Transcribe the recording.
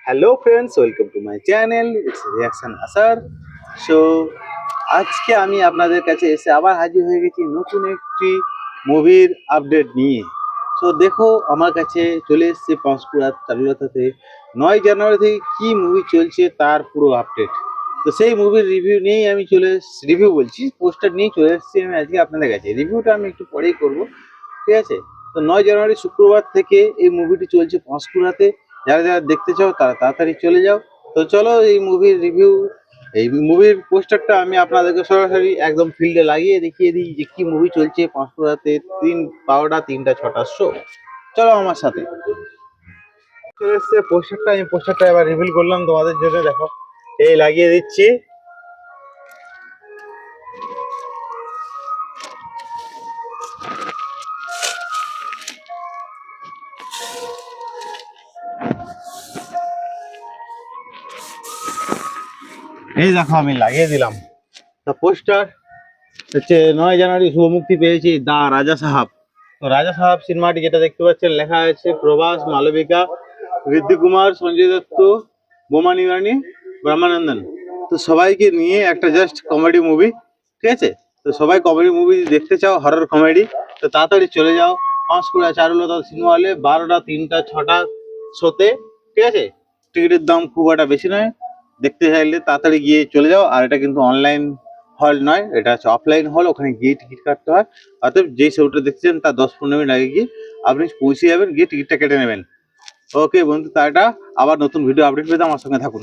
Hello friends, welcome to my channel. It's reaction আসার। So আজকে আমি আপনাদের কাছে এসে আবার হাজির হয়ে গেছি নতুন একটি মুভির আপডেট নিয়ে। সো দেখো, আমার কাছে চলে এসেছে পাঁশকুড়া চারুলতাতে 9 জানুয়ারি থেকে কী মুভি চলছে তার পুরো আপডেট। তো সেই মুভির রিভিউ নিয়েই আমি রিভিউ বলছি, পোস্টার নিয়েই চলে এসেছি আমি আজকে আপনাদের কাছে। রিভিউটা আমি একটু পরেই করব, ঠিক আছে? তো 9 জানুয়ারি শুক্রবার থেকে এই মুভিটি চলছে পাঁশকুড়াতে। যারা যারা দেখতে চাও তারা তাড়াতাড়ি চলে যাও। তো চলো এই মুভির রিভিউ, এই মুভির পোস্টারটা আমি আপনাদেরকে সরাসরি একদম ফিল্ডে লাগিয়ে দেখিয়ে দিই যে কি মুভি চলছে পাঁশকুড়াতে 12টা 3টা 6টার শো। চলো আমার সাথে। চলে এসছে পোস্টারটা, আমি পোস্টারটা এবার রিভিল করলাম তোমাদের জন্য। দেখো, এই লাগিয়ে দিচ্ছি। এই দেখো আমি লাগিয়ে দিলাম দ্য পোস্টার। হচ্ছে 9 জানুয়ারি শুভ মুক্তি পেয়েছি দা রাজা সাহাব। তো রাজা সাহাব সিনেমাটি যেটা দেখতে পাচ্ছেন, লেখা আছে প্রভাস, মালবিকা, ঋদ্ধি কুমার, সঞ্জয় দত্ত, বোমা নিরানি, ব্রহ্মানন্দন। তো সবাইকে নিয়ে একটা জাস্ট কমেডি মুভি, ঠিক আছে? তো সবাই কমেডি মুভি দেখতে চাও, হরর কমেডি, তো তাড়াতাড়ি চলে যাও পাঁশকুড়া চারুলতা সিনেমা হলে 12টা 3টা 6টা শোতে, ঠিক আছে? টিকিটের দাম খুব একটা বেশি নয়। দেখতে চাইলে তাড়াতাড়ি গিয়ে চলে যাও। আর এটা কিন্তু অনলাইন হল নয়, এটা হচ্ছে অফলাইন হল, ওখানে গিয়ে টিকিট কাটতে হয়। অতএব যেই শোটা দেখছেন তার 10-15 মিনিট আগে গিয়ে আপনি পৌঁছে যাবেন, গিয়ে টিকিটটা কেটে নেবেন। ওকে বন্ধু, টাটা। আবার নতুন ভিডিও আপডেট পেতে আমার সঙ্গে থাকুন।